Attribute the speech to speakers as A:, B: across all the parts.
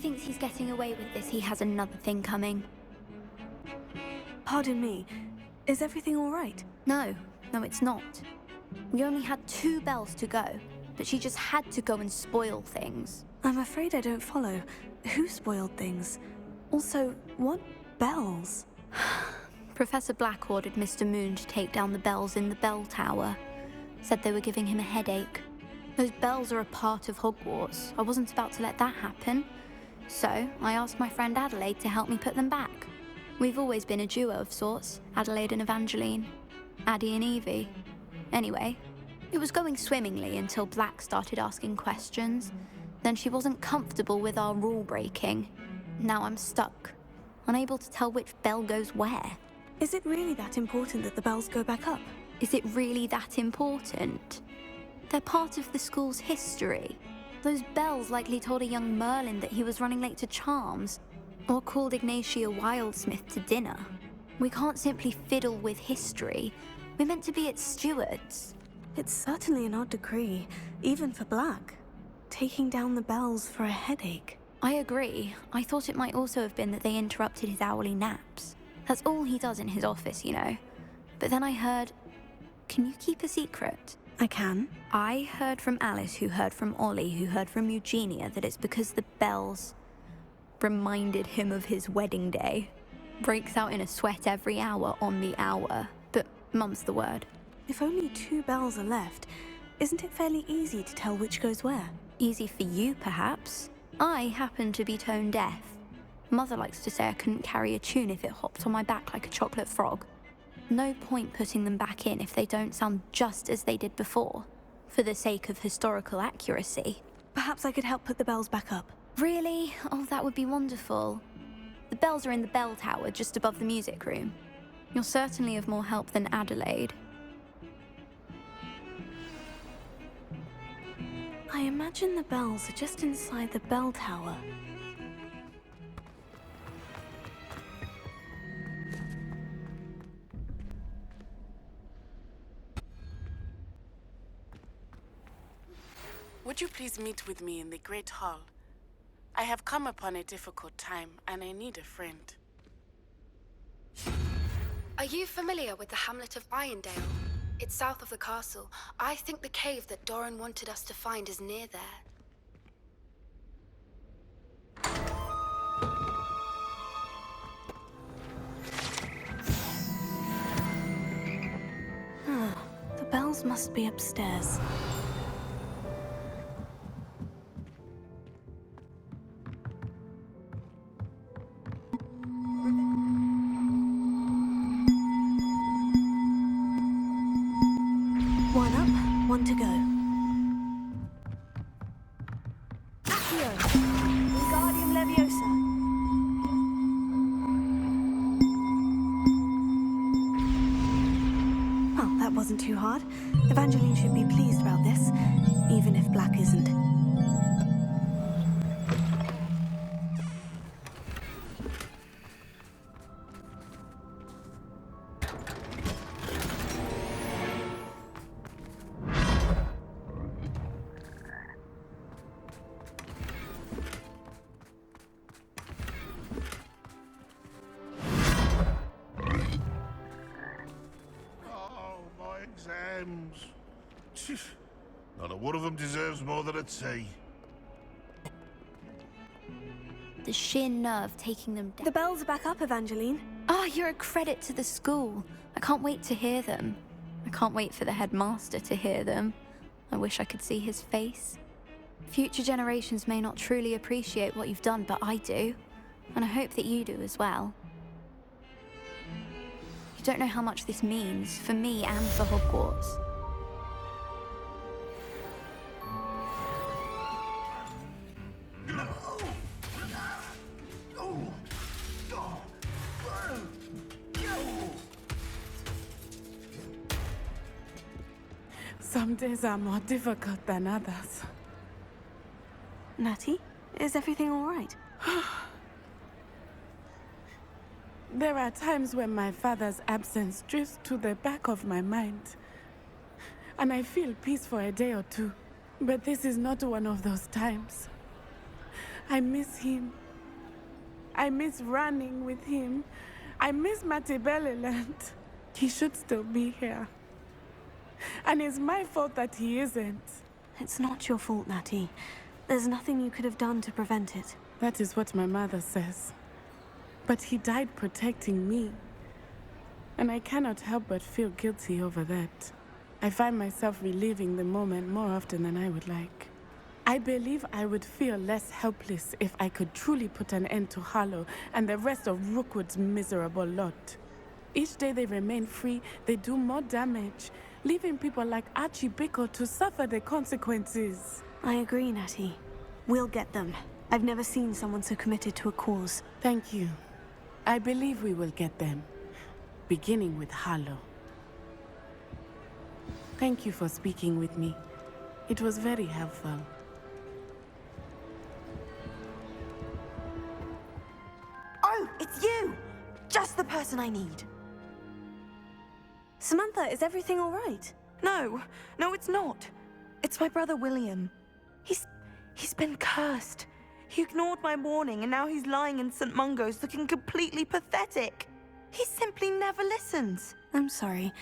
A: thinks he's getting away with this, he has another thing coming.
B: Pardon me, is everything all right?
A: No, it's not. We only had 2 bells to go, but she just had to go and spoil things.
B: I'm afraid I don't follow. Who spoiled things? Also, what bells?
A: Professor Black ordered Mr. Moon to take down the bells in the bell tower. Said they were giving him a headache. Those bells are a part of Hogwarts. I wasn't about to let that happen. So, I asked my friend Adelaide to help me put them back. We've always been a duo of sorts, Adelaide and Evangeline. Addie and Evie. Anyway, it was going swimmingly until Black started asking questions. Then she wasn't comfortable with our rule breaking. Now I'm stuck, unable to tell which bell goes where.
B: Is it really that important that the bells go back up?
A: Is it really that important? They're part of the school's history. Those bells likely told a young Merlin that he was running late to charms, or called Ignatia Wildsmith to dinner. We can't simply fiddle with history. We're meant to be its stewards.
B: It's certainly an odd decree, even for Black. Taking down the bells for a headache.
A: I agree. I thought it might also have been that they interrupted his hourly naps. That's all he does in his office, you know. But then I heard... Can you keep a secret?
B: I can.
A: I heard from Alice, who heard from Ollie, who heard from Eugenia, that it's because the bells reminded him of his wedding day. Breaks out in a sweat every hour on the hour. But mum's the word.
B: If only 2 bells are left, isn't it fairly easy to tell which goes where?
A: Easy for you, perhaps. I happen to be tone deaf. Mother likes to say I couldn't carry a tune if it hopped on my back like a chocolate frog. No point putting them back in if they don't sound just as they did before, for the sake of historical accuracy.
B: Perhaps I could help put the bells back up.
A: Really? Oh, that would be wonderful. The bells are in the bell tower just above the music room. You're certainly of more help than Adelaide.
B: I imagine the bells are just inside the bell tower.
C: Would you please meet with me in the Great Hall? I have come upon a difficult time, and I need a friend.
D: Are you familiar with the hamlet of Irondale? It's south of the castle. I think the cave that Doran wanted us to find is near there.
B: The bells must be upstairs. One up, one to go. Accio! Wingardium Leviosa! Well, that wasn't too hard. Evangeline should be pleased about this, even if Black isn't.
E: Exams. Not a one of them deserves more than a tea.
A: The sheer nerve taking them down.
B: The bells are back up, Evangeline.
A: Ah, you're a credit to the school. I can't wait to hear them. I can't wait for the headmaster to hear them. I wish I could see his face. Future generations may not truly appreciate what you've done, but I do. And I hope that you do as well. You don't know how much this means, for me and for Hogwarts.
C: Some days are more difficult than others.
B: Natty, is everything all right?
C: There are times when my father's absence drifts to the back of my mind, and I feel peace for a day or two. But this is not one of those times. I miss him. I miss running with him. I miss Matibeleland. He should still be here. And it's my fault that he isn't.
B: It's not your fault, Natty. There's nothing you could have done to prevent it.
C: That is what my mother says. But he died protecting me. And I cannot help but feel guilty over that. I find myself reliving the moment more often than I would like. I believe I would feel less helpless if I could truly put an end to Harlow and the rest of Rookwood's miserable lot. Each day they remain free, they do more damage, leaving people like Archie Bickle to suffer the consequences.
B: I agree, Natty. We'll get them. I've never seen someone so committed to a cause.
C: Thank you. I believe we will get them, beginning with Harlow. Thank you for speaking with me. It was very helpful.
F: Oh, it's you! Just the person I need.
B: Samantha, is everything all right?
F: No, it's not. It's my brother William. He's been cursed. He ignored my warning and now he's lying in St. Mungo's looking completely pathetic. He simply never listens.
B: I'm sorry.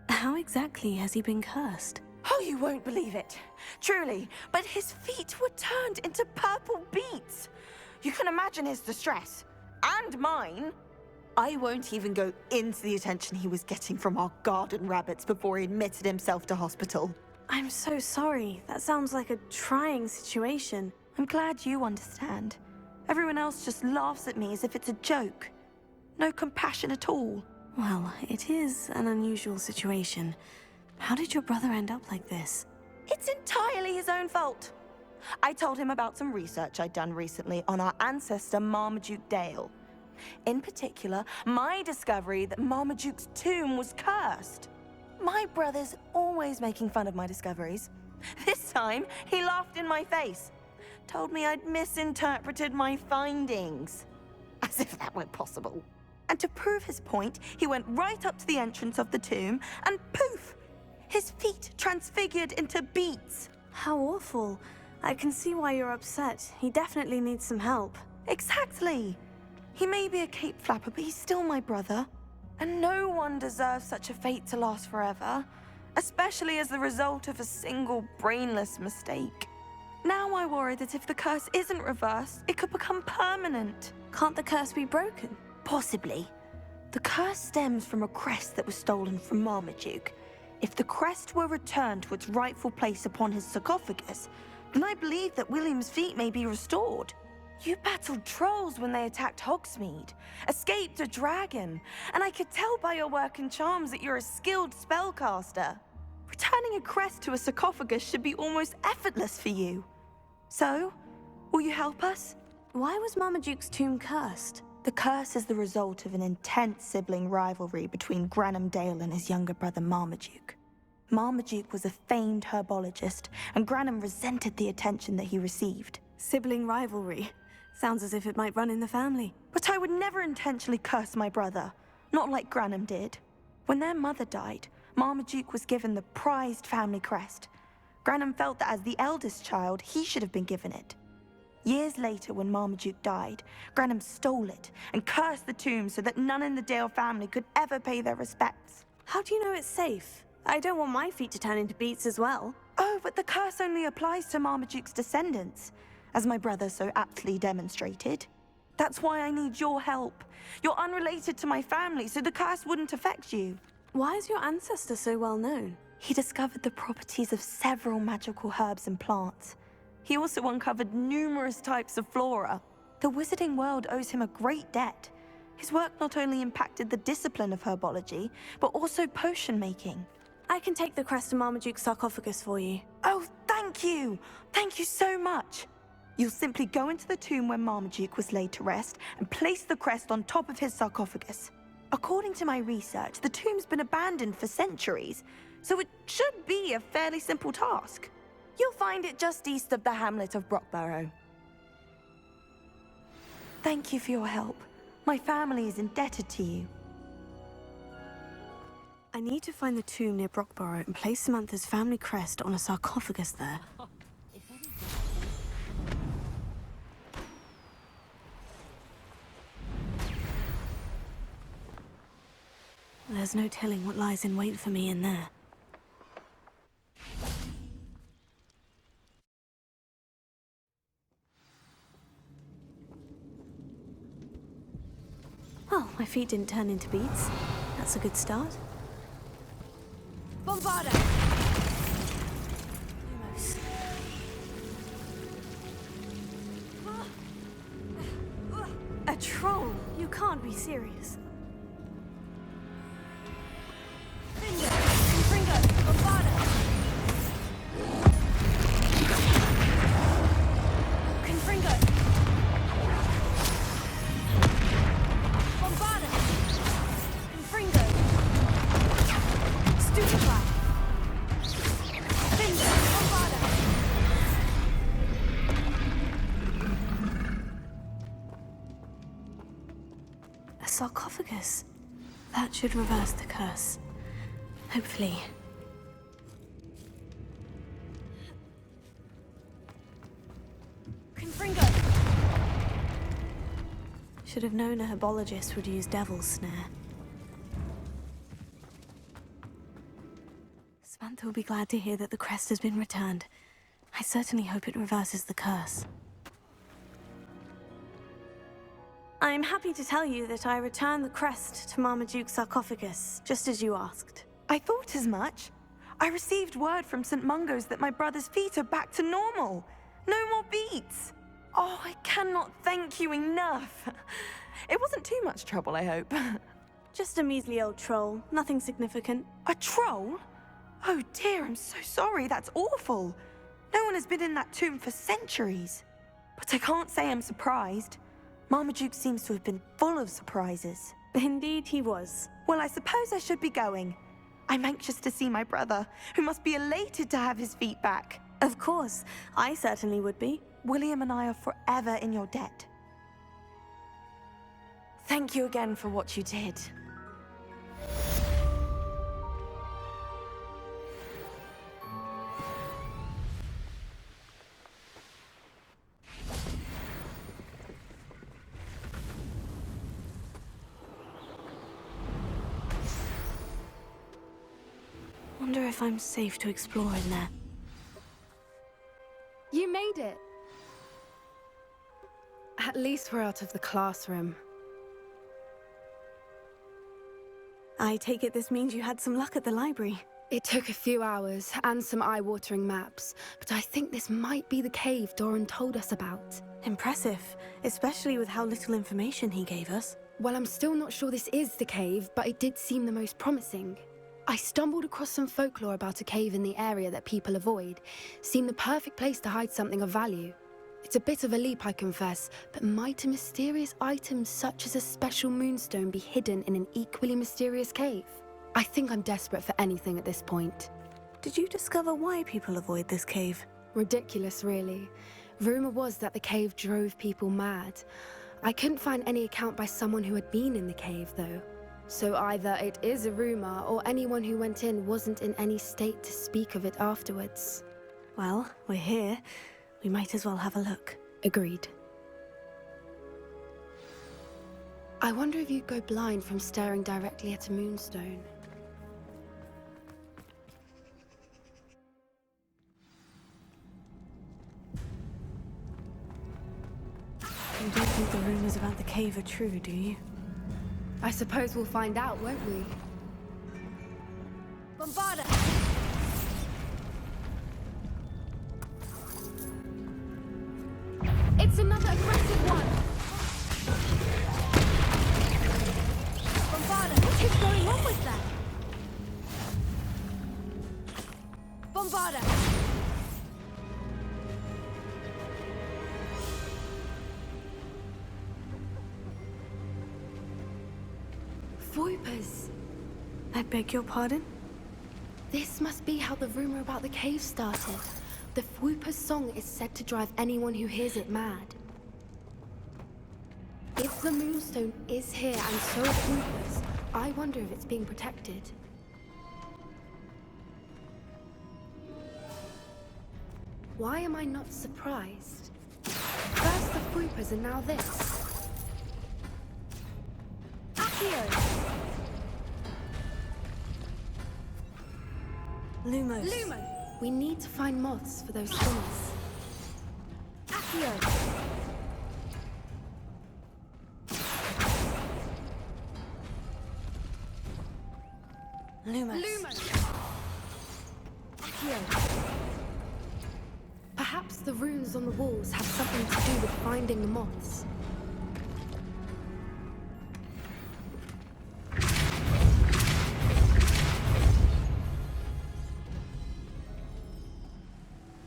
B: How exactly has he been cursed?
F: Oh, you won't believe it. Truly, but his feet were turned into purple beets. You can imagine his distress. And mine. I won't even go into the attention he was getting from our garden rabbits before he admitted himself to hospital.
B: I'm so sorry. That sounds like a trying situation.
F: I'm glad you understand. Everyone else just laughs at me as if it's a joke. No compassion at all.
B: Well, it is an unusual situation. How did your brother end up like this?
F: It's entirely his own fault. I told him about some research I'd done recently on our ancestor Marmaduke Dale. In particular, my discovery that Marmaduke's tomb was cursed. My brother's always making fun of my discoveries. This time, he laughed in my face. Told me I'd misinterpreted my findings. As if that weren't possible. And to prove his point, he went right up to the entrance of the tomb and poof! His feet transfigured into beets.
B: How awful. I can see why you're upset. He definitely needs some help.
F: Exactly. He may be a cape flapper, but he's still my brother. And no one deserves such a fate to last forever, especially as the result of a single brainless mistake. Now I worry that if the curse isn't reversed, it could become permanent.
B: Can't the curse be broken?
F: Possibly. The curse stems from a crest that was stolen from Marmaduke. If the crest were returned to its rightful place upon his sarcophagus, then I believe that William's feet may be restored. You battled trolls when they attacked Hogsmeade, escaped a dragon, and I could tell by your work and charms that you're a skilled spellcaster. Returning a crest to a sarcophagus should be almost effortless for you. So, will you help us?
B: Why was Marmaduke's tomb cursed?
F: The curse is the result of an intense sibling rivalry between Granham Dale and his younger brother Marmaduke. Marmaduke was a famed herbologist, and Granham resented the attention that he received.
B: Sibling rivalry. Sounds as if it might run in the family.
F: But I would never intentionally curse my brother, not like Granham did. When their mother died, Marmaduke was given the prized family crest. Granham felt that as the eldest child, he should have been given it. Years later, when Marmaduke died, Granham stole it and cursed the tomb so that none in the Dale family could ever pay their respects.
B: How do you know it's safe? I don't want my feet to turn into beets as well.
F: Oh, but the curse only applies to Marmaduke's descendants, as my brother so aptly demonstrated. That's why I need your help. You're unrelated to my family, so the curse wouldn't affect you.
B: Why is your ancestor so well known?
F: He discovered the properties of several magical herbs and plants. He also uncovered numerous types of flora. The wizarding world owes him a great debt. His work not only impacted the discipline of herbology, but also potion making.
B: I can take the crest to Marmaduke's sarcophagus for you.
F: Oh, thank you! Thank you so much! You'll simply go into the tomb where Marmaduke was laid to rest and place the crest on top of his sarcophagus. According to my research, the tomb's been abandoned for centuries, so it should be a fairly simple task. You'll find it just east of the hamlet of Brockborough. Thank you for your help. My family is indebted to you.
B: I need to find the tomb near Brockborough and place Samantha's family crest on a sarcophagus there. There's no telling what lies in wait for me in there. Well, my feet didn't turn into beads. That's a good start.
D: Bombarda!
B: Almost. A troll? You can't be serious. A sarcophagus. That should reverse the curse. Hopefully. Should have known a herbologist would use devil's snare. Samantha will be glad to hear that the crest has been returned. I certainly hope it reverses the curse. I'm happy to tell you that I returned the crest to Marmaduke's sarcophagus, just as you asked.
F: I thought as much. I received word from St. Mungo's that my brother's feet are back to normal. No more beats. Oh, I cannot thank you enough. It wasn't too much trouble, I hope.
B: Just a measly old troll, nothing significant.
F: A troll? Oh dear, I'm so sorry, that's awful. No one has been in that tomb for centuries. But I can't say I'm surprised. Marmaduke seems to have been full of surprises.
B: Indeed he was.
F: Well, I suppose I should be going. I'm anxious to see my brother, who must be elated to have his feet back.
B: Of course, I certainly would be.
F: William and I are forever in your debt. Thank you again for what you did.
B: Wonder if I'm safe to explore in there.
D: You made it! At least we're out of the classroom.
B: I take it this means you had some luck at the library.
D: It took a few hours and some eye-watering maps, but I think this might be the cave Doran told us about.
B: Impressive, especially with how little information he gave us.
D: Well, I'm still not sure this is the cave, but it did seem the most promising. I stumbled across some folklore about a cave in the area that people avoid. Seemed the perfect place to hide something of value. It's a bit of a leap, I confess, but might a mysterious item such as a special moonstone be hidden in an equally mysterious cave? I think I'm desperate for anything at this point.
B: Did you discover why people avoid this cave?
D: Ridiculous, really. Rumor was that the cave drove people mad. I couldn't find any account by someone who had been in the cave, though. So either it is a rumor, or anyone who went in wasn't in any state to speak of it afterwards.
B: Well, we're here. We might as well have a look.
D: Agreed. I wonder if you'd go blind from staring directly at a moonstone.
B: You don't think the rumors about the cave are true, do you?
D: I suppose we'll find out, won't we? Bombarda! It's another aggressive one! Bombarda! What is going on with that? Bombarda! Voipers!
B: I beg your pardon?
D: This must be how the rumor about the cave started. The Fwooper's song is said to drive anyone who hears it mad. If the moonstone is here and so are Fwoopers, I wonder if it's being protected. Why am I not surprised? First the Fwoopers and now this. Accio!
B: Lumos.
D: Lumen! We need to find moths for those spinners. Accio!
B: Lumos.
D: Lumen! Accio! Perhaps the runes on the walls have something to do with finding the moths.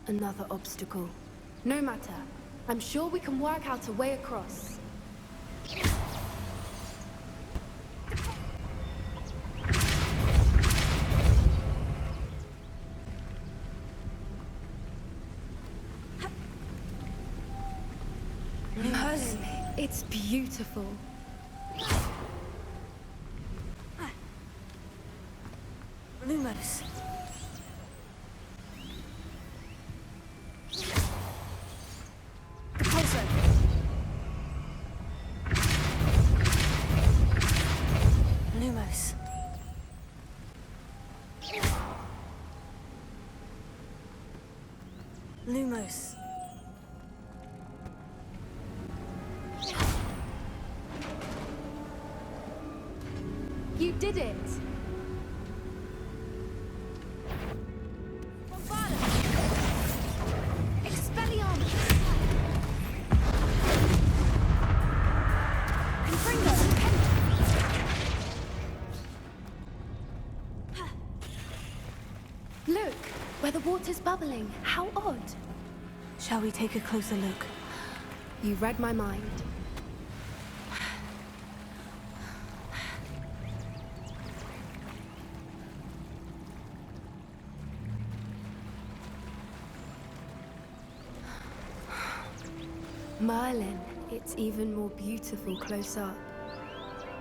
D: Another obstacle. No matter. I'm sure we can work out a way across. Merlin, it's beautiful.
B: Lumos. Lumos. Lumos.
D: You did it! Expelliarmus! Look, where the water's bubbling. How odd.
B: Shall we take a closer look?
D: You read my mind. Merlin, it's even more beautiful close up.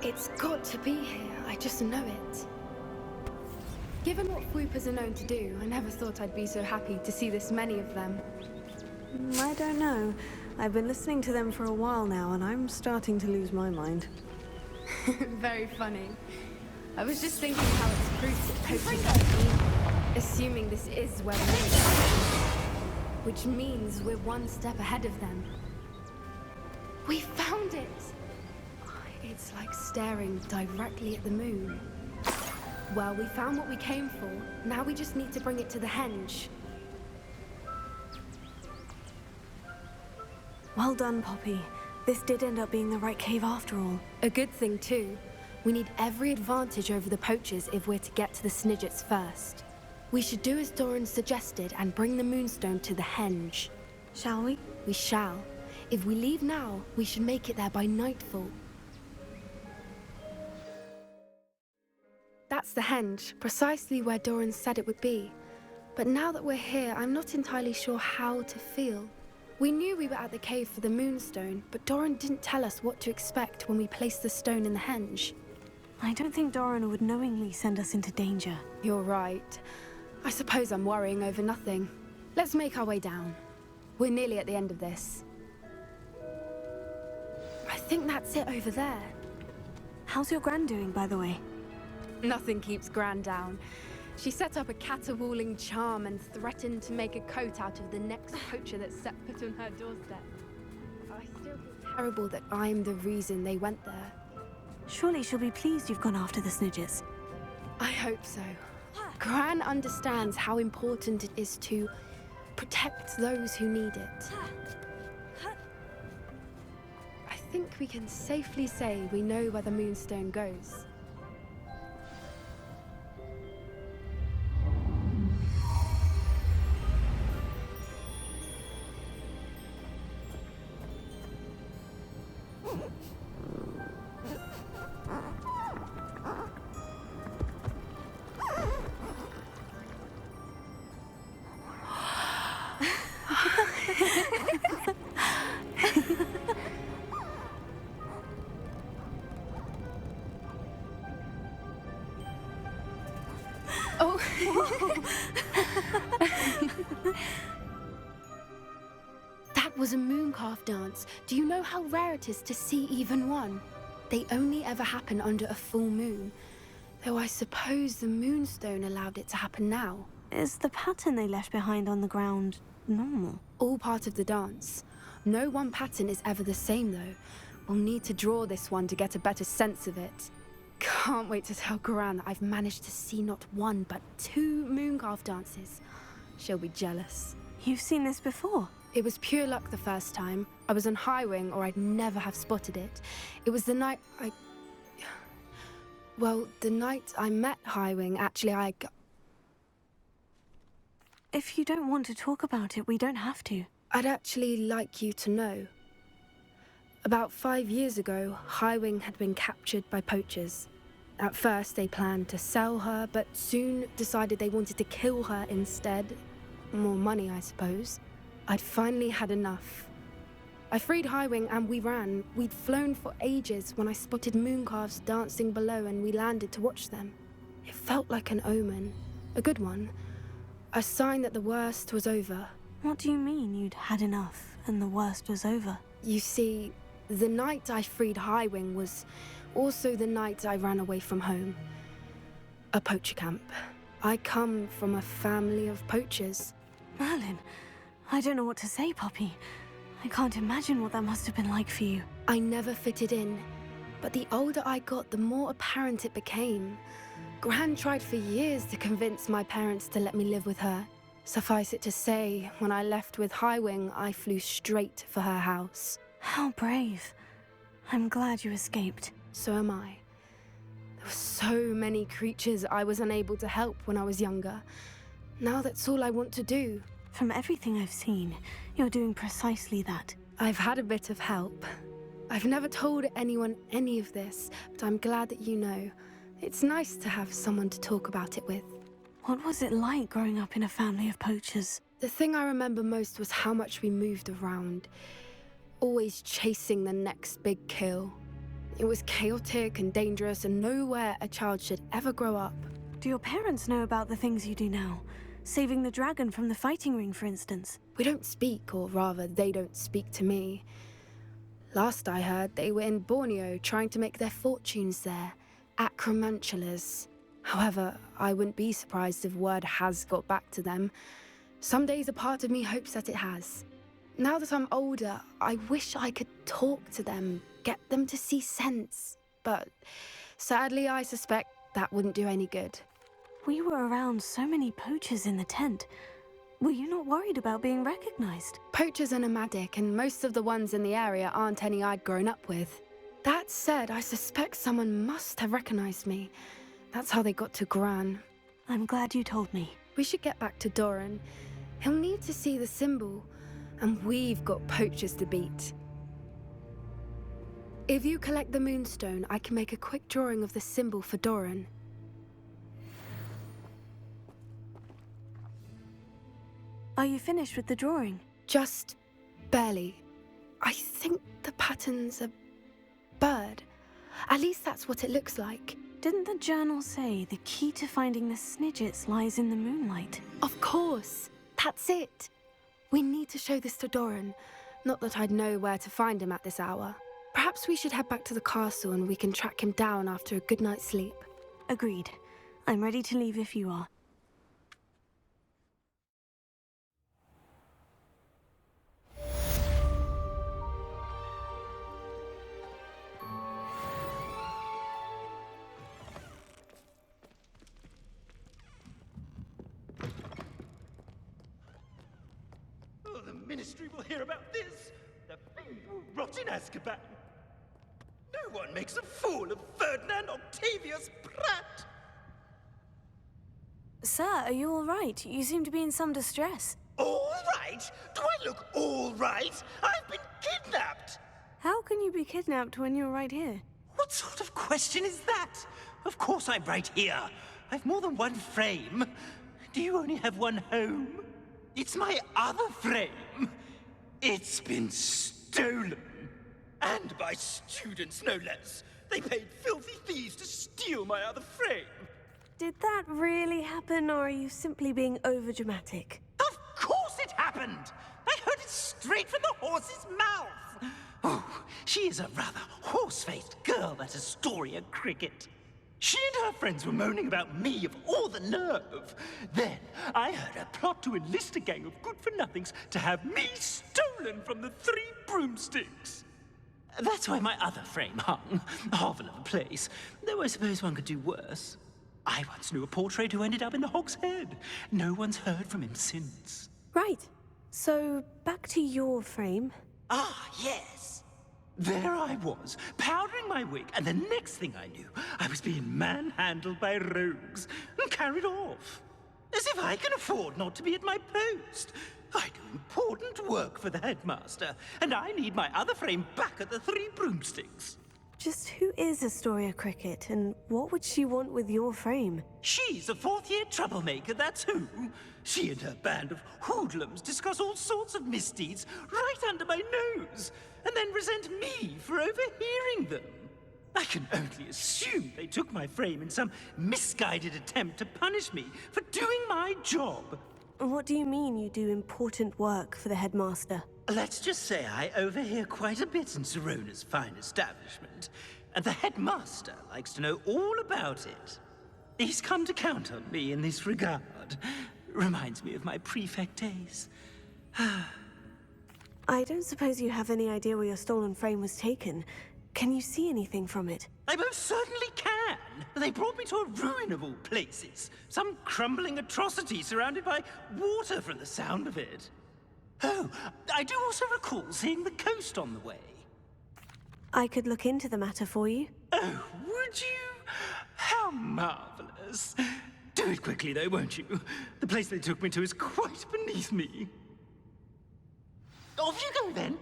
D: It's got to be here, I just know it. Given what swoopers are known to do, I never thought I'd be so happy to see this many of them.
B: I don't know. I've been listening to them for a while now, and I'm starting to lose my mind.
D: Very funny. I was just thinking how it's proof that coaches are assuming this is where the moon is, which means we're one step ahead of them. We found it! It's like staring directly at the moon. Well, we found what we came for. Now we just need to bring it to the henge.
B: Well done, Poppy. This did end up being the right cave after all.
D: A good thing, too. We need every advantage over the poachers if we're to get to the Snidgets first. We should do as Doran suggested and bring the moonstone to the henge.
B: Shall we?
D: We shall. If we leave now, we should make it there by nightfall. That's the henge, precisely where Doran said it would be. But now that we're here, I'm not entirely sure how to feel. We knew we were at the cave for the moonstone, but Doran didn't tell us what to expect when we placed the stone in the henge.
B: I don't think Doran would knowingly send us into danger.
D: You're right. I suppose I'm worrying over nothing. Let's make our way down. We're nearly at the end of this. I think that's it over there.
B: How's your Gran doing, by the way?
D: Nothing keeps Gran down. She set up a caterwauling charm and threatened to make a coat out of the next poacher that set foot on her doorstep. I still feel terrible that I'm the reason they went there.
B: Surely she'll be pleased you've gone after the Snidgets.
D: I hope so. Gran understands how important it is to protect those who need it. I think we can safely say we know where the moonstone goes. Oh. That was a mooncalf dance. Do you know how rare it is to see even one? They only ever happen under a full moon. Though I suppose the moonstone allowed it to happen now.
B: Is the pattern they left behind on the ground normal?
D: All part of the dance. No one pattern is ever the same, though. We'll need to draw this one to get a better sense of it. Can't wait to tell Gran that I've managed to see not one, but 2 mooncalf dances. She'll be jealous.
B: You've seen this before?
D: It was pure luck the first time. I was on Highwing, or I'd never have spotted it. It was the night Well, the night I met Highwing, actually,
B: If you don't want to talk about it, we don't have to.
D: I'd actually like you to know. About 5 years ago, Highwing had been captured by poachers. At first, they planned to sell her, but soon decided they wanted to kill her instead. More money, I suppose. I'd finally had enough. I freed Highwing and we ran. We'd flown for ages when I spotted mooncalves dancing below and we landed to watch them. It felt like an omen. A good one. A sign that the worst was over.
B: What do you mean you'd had enough and the worst was over?
D: You see, the night I freed Highwing was also the night I ran away from home. A poacher camp. I come from a family of poachers.
B: Merlin, I don't know what to say, Poppy. I can't imagine what that must have been like for you.
D: I never fitted in, but the older I got, the more apparent it became. Gran tried for years to convince my parents to let me live with her. Suffice it to say, when I left with Highwing, I flew straight for her house.
B: How brave. I'm glad you escaped.
D: So am I. There were so many creatures I was unable to help when I was younger. Now that's all I want to do.
B: From everything I've seen, you're doing precisely that.
D: I've had a bit of help. I've never told anyone any of this, but I'm glad that you know. It's nice to have someone to talk about it with.
B: What was it like growing up in a family of poachers?
D: The thing I remember most was how much we moved around, always chasing the next big kill. It was chaotic and dangerous and nowhere a child should ever grow up.
B: Do your parents know about the things you do now? Saving the dragon from the fighting ring, for instance.
D: We don't speak, or rather, they don't speak to me. Last I heard, they were in Borneo trying to make their fortunes there. Acromantulas. However, I wouldn't be surprised if word has got back to them. Some days a part of me hopes that it has. Now that I'm older, I wish I could talk to them, get them to see sense. But sadly, I suspect that wouldn't do any good.
B: We were around so many poachers in the tent. Were you not worried about being recognized?
D: Poachers are nomadic, and most of the ones in the area aren't any I'd grown up with. That said, I suspect someone must have recognized me. That's how they got to Gran.
B: I'm glad you told me.
D: We should get back to Doran. He'll need to see the symbol, and we've got poachers to beat. If you collect the moonstone, I can make a quick drawing of the symbol for Doran.
B: Are you finished with the drawing?
D: Just barely. I think the pattern's a bird. At least that's what it looks like.
B: Didn't the journal say the key to finding the Snidgets lies in the moonlight?
D: Of course. That's it. We need to show this to Doran. Not that I'd know where to find him at this hour. Perhaps we should head back to the castle and we can track him down after a good night's sleep.
B: Agreed. I'm ready to leave if you are.
G: The Ministry will hear about this. The fiend will rot in Azkaban. No one makes a fool of Ferdinand Octavius Pratt.
B: Sir, are you all right? You seem to be in some distress.
G: All right? Do I look all right? I've been kidnapped.
B: How can you be kidnapped when you're right here?
G: What sort of question is that? Of course I'm right here. I've more than one frame. Do you only have one home? It's my other frame. It's been stolen. And by students, no less. They paid filthy thieves to steal my other frame.
B: Did that really happen, or are you simply being overdramatic?
G: Of course it happened! I heard it straight from the horse's mouth! Oh, she is a rather horse-faced girl, that Astoria Cricket. She and her friends were moaning about me of all the nerve. Then I heard her plot to enlist a gang of good-for-nothings to have me stolen from the Three Broomsticks. That's why my other frame hung. A hovel of a place. Though I suppose one could do worse. I once knew a portrait who ended up in the Hog's Head. No one's heard from him since.
B: Right. So, back to your frame.
G: Ah, yes. There I was, powdering my wig, and the next thing I knew, I was being manhandled by rogues and carried off. As if I can afford not to be at my post. I do important work for the headmaster, and I need my other frame back at the Three Broomsticks.
B: Just who is Astoria Cricket, and what would she want with your frame?
G: She's a fourth-year troublemaker, that's who. She and her band of hoodlums discuss all sorts of misdeeds right under my nose, and then resent me for overhearing them. I can only assume they took my frame in some misguided attempt to punish me for doing my job.
B: What do you mean you do important work for the headmaster?
G: Let's just say I overhear quite a bit in Serona's fine establishment, and the headmaster likes to know all about it. He's come to count on me in this regard. Reminds me of my prefect days.
B: I don't suppose you have any idea where your stolen frame was taken. Can you see anything from it?
G: I most certainly can! They brought me to a ruin of all places. Some crumbling atrocity surrounded by water from the sound of it. Oh, I do also recall seeing the coast on the way.
B: I could look into the matter for you.
G: Oh, would you? How marvelous. Do it quickly, though, won't you? The place they took me to is quite beneath me. Off you go, then.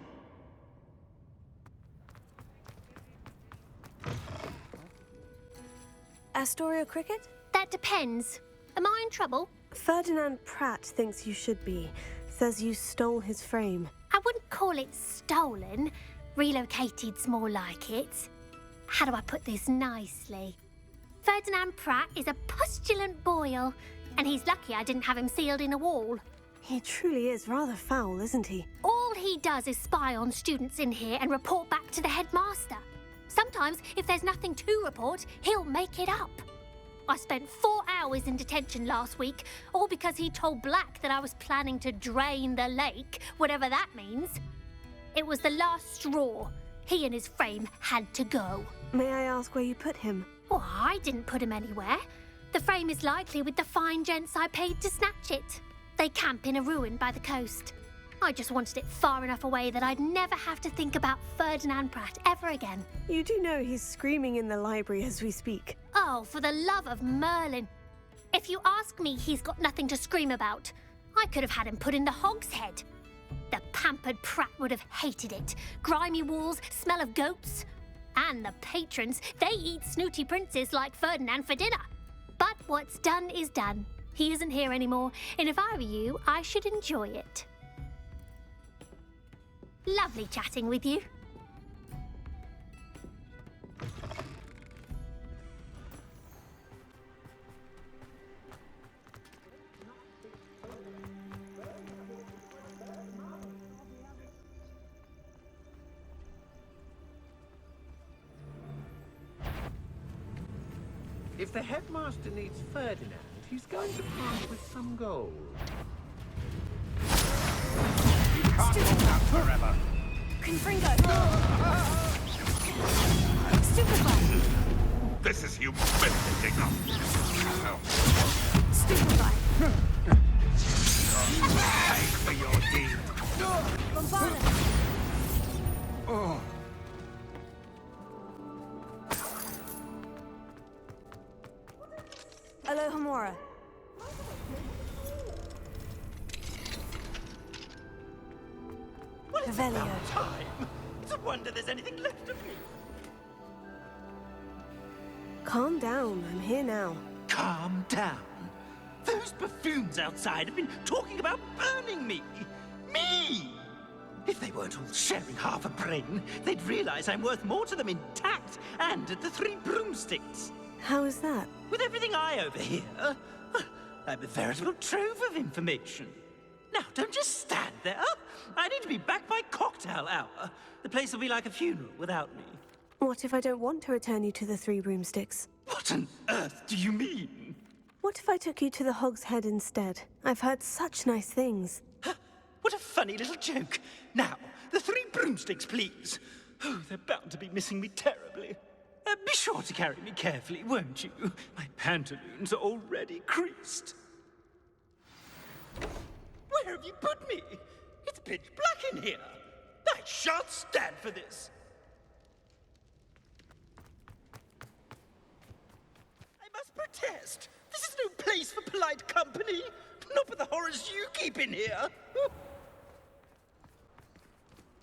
B: Astoria Cricket?
H: That depends. Am I in trouble?
B: Ferdinand Pratt thinks you should be. Says you stole his frame.
H: I wouldn't call it stolen. Relocated's more like it. How do I put this nicely? Ferdinand Pratt is a pustulant boil, and he's lucky I didn't have him sealed in a wall.
B: He truly is rather foul, isn't he?
H: All he does is spy on students in here and report back to the headmaster. Sometimes, if there's nothing to report, he'll make it up. I spent 4 hours in detention last week, all because he told Black that I was planning to drain the lake, whatever that means. It was the last straw. He and his frame had to go.
B: May I ask where you put him?
H: Oh, I didn't put him anywhere. The frame is likely with the fine gents I paid to snatch it. They camp in a ruin by the coast. I just wanted it far enough away that I'd never have to think about Ferdinand Pratt ever again.
B: You do know he's screaming in the library as we speak.
H: Oh, for the love of Merlin. If you ask me, he's got nothing to scream about. I could have had him put in the Hog's Head. The pampered Pratt would have hated it. Grimy walls, smell of goats. And the patrons, they eat snooty princes like Ferdinand for dinner. But what's done is done. He isn't here anymore, and if I were you, I should enjoy it. Lovely chatting with you.
I: If the headmaster needs Ferdinand, he's going to part with some gold.
E: You can't hold out forever.
B: Confringo! Stupefy!
E: This is humiliating.
B: Stupefy!
E: Take for your deed.
B: Bombarda!
E: Oh.
B: Alohomora.
G: Well, it's
B: Revelio.
G: about time. It's a wonder there's anything left of me.
B: Calm down, I'm here now.
G: Calm down. Those buffoons outside have been talking about burning me. Me! If they weren't all sharing half a brain, they'd realize I'm worth more to them intact and at the Three Broomsticks.
B: How is that?
G: With everything I overhear, I'm a veritable trove of information. Now, don't just stand there. I need to be back by cocktail hour. The place will be like a funeral without me.
B: What if I don't want to return you to the Three Broomsticks?
G: What on earth do you mean?
B: What if I took you to the Hog's Head instead? I've heard such nice things.
G: What a funny little joke. Now, the Three Broomsticks, please. Oh, they're bound to be missing me terribly. Be sure to carry me carefully, won't you? My pantaloons are already creased. Where have you put me? It's pitch black in here. I shan't stand for this. I must protest. This is no place for polite company. Not with the horrors you keep in here.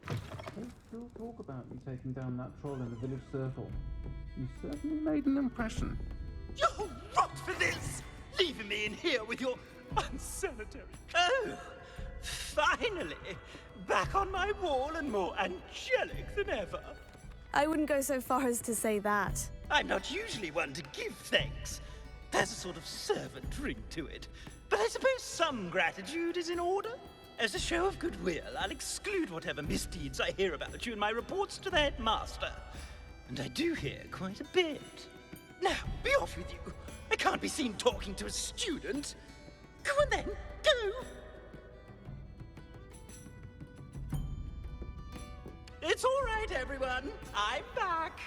J: They still talk about you taking down that troll in the village circle. You certainly made an impression.
G: You'll rot for this! Leaving me in here with your unsanitary... Oh, finally! Back on my wall and more angelic than ever.
B: I wouldn't go so far as to say that.
G: I'm not usually one to give thanks. There's a sort of servant ring to it. But I suppose some gratitude is in order. As a show of goodwill, I'll exclude whatever misdeeds I hear about you in my reports to the headmaster. And I do hear quite a bit. Now, be off with you. I can't be seen talking to a student. Go on then, go! It's all right, everyone. I'm back.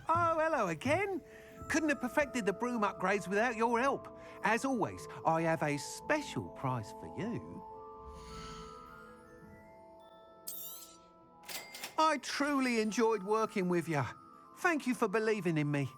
I: Oh, hello again. Couldn't have perfected the broom upgrades without your help. As always, I have a special prize for you. I truly enjoyed working with you. Thank you for believing in me.